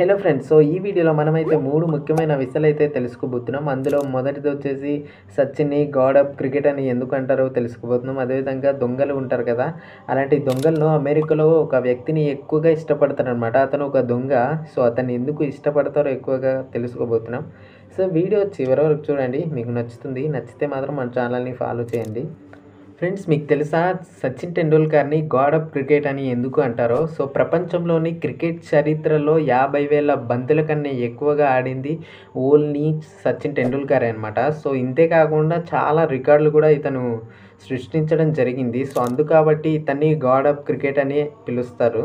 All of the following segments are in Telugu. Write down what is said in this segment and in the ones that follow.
Hello friends. సో, ఈ వీడియోలో మనమైతే 3 ముఖ్యమైన విషయాలైతే తెలుసుకోబోతున్నాం. అందులో మొదటిదొచ్చేసి సచిన్‌ని గాడ్ ఆఫ్ క్రికెట్ అని ఎందుకంటారో తెలుసుకోబోతున్నాం. అదేవిధంగా దొంగలు ఉంటారు కదా! అలాంటి దొంగలను అమెరికాలో ఒక వ్యక్తిని ఎక్కువగా ఇష్టపడతారనమాట. అతను ఒక దొంగ. సో, అతన్ని ఎందుకు ఇష్టపడతారో ఎక్కువగా తెలుసుకోబోతున్నాం. సో, వీడియో చివరి వరకు చూడండి. మీకు నచ్చుతుంది. నచ్చితే మాత్రం మన ఛానల్‌ని ఫాలో చేయండి. ఫ్రెండ్స్, మీకు తెలుసా సచిన్ టెండూల్కర్‌ని గాడ్ ఆఫ్ క్రికెట్ అని ఎందుకు అంటారో? సో, ప్రపంచంలోని క్రికెట్ చరిత్రలో 50,000 బంతుల కన్నా ఎక్కువగా ఆడింది ఓన్లీ సచిన్ టెండూల్కరే అనమాట. సో, ఇంతే కాకుండా చాలా రికార్డులు కూడా ఇతను సృష్టించడం జరిగింది. సో, కాబట్టి ఇతన్ని గాడ్ ఆఫ్ క్రికెట్ అని పిలుస్తారు.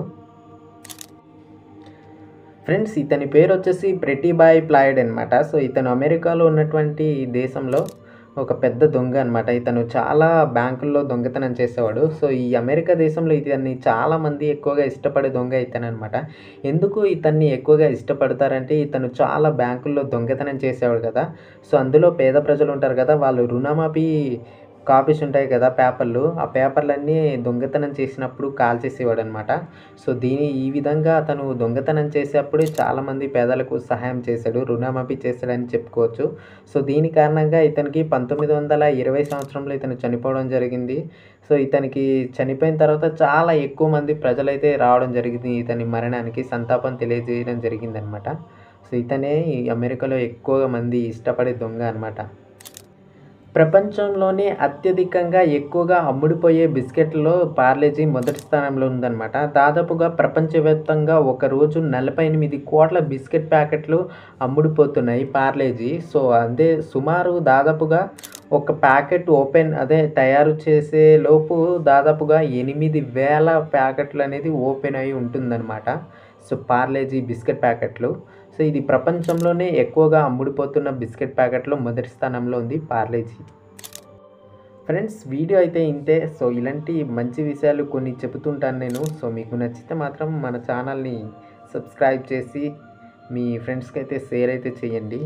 ఫ్రెండ్స్, ఇతని పేరొచ్చేసి ప్రెటీబాయ్ ప్లాయిడ్ అనమాట. సో, ఇతను అమెరికాలో ఉన్నటువంటి దేశంలో ఒక పెద్ద దొంగ అనమాట. ఇతను చాలా బ్యాంకుల్లో దొంగతనం చేసేవాడు. సో, ఈ అమెరికా దేశంలో ఇతన్ని చాలామంది ఎక్కువగా ఇష్టపడే దొంగ ఇతననమాట. ఎందుకు ఇతన్ని ఎక్కువగా ఇష్టపడతారంటే, ఇతను చాలా బ్యాంకుల్లో దొంగతనం చేసేవాడు కదా! సో, అందులో పేద ప్రజలుంటారు కదా! వాళ్ళు రుణమాఫీ కాపీస్ ఉంటాయి కదా! పేపర్లు. ఆ పేపర్‌లన్నీ దొంగతనం చేసినప్పుడు కాల్చేసేవాడనమాట. సో, ఈ విధంగా అతను దొంగతనం చేసేప్పుడే చాలామంది పేదలకు సహాయం చేశాడు. రుణమాఫీ చేశాడని చెప్పుకోవచ్చు. సో, దీని కారణంగా ఇతనికి 1920 సంవత్సరంలో ఇతను చనిపోవడం జరిగింది. సో, ఇతనికి చనిపోయిన తర్వాత చాలా ఎక్కువ మంది ప్రజలైతే రావడం జరిగింది. ఇతని మరణానికి సంతాపం తెలియజేయడం జరిగిందనమాట. సో, ఇతనే ఈ అమెరికాలో ఎక్కువగా మంది ఇష్టపడే దొంగ అనమాట. ప్రపంచంలోనే అత్యధికంగా ఎక్కువగా అమ్ముడుపోయే బిస్కెట్‌లో పార్లేజీ మొదటి స్థానంలో ఉందన్నమాట. దాదాపుగా ప్రపంచవ్యాప్తంగా ఒక రోజు 48,00,00,000 బిస్కెట్ ప్యాకెట్లు అమ్ముడుపోతున్నాయి పార్లేజీ. సో, అదే సుమారు దాదాపుగా ఒక ప్యాకెట్ తయారు చేసే లోపు దాదాపుగా 8,000 ప్యాకెట్లనేది ఓపెన్ అయ్యి ఉంటుందన్నమాట. సో, పార్లేజీ బిస్కెట్ ప్యాకెట్లు. సో, ఇది ప్రపంచంలోనే ఎక్కువగా అమ్ముడుపోతున్న బిస్కెట్ ప్యాకెట్‌లో మొదటి స్థానంలో ఉంది పార్లేజీ. ఫ్రెండ్స్, వీడియో అయితే ఇంతే. సో, ఇలాంటి మంచి విషయాలు కొన్ని చెబుతుంటాను నేను. సో, మీకు నచ్చితే మాత్రం మన ఛానల్‌ని సబ్స్క్రైబ్ చేసి మీ ఫ్రెండ్స్‌కైతే షేర్ అయితే చేయండి.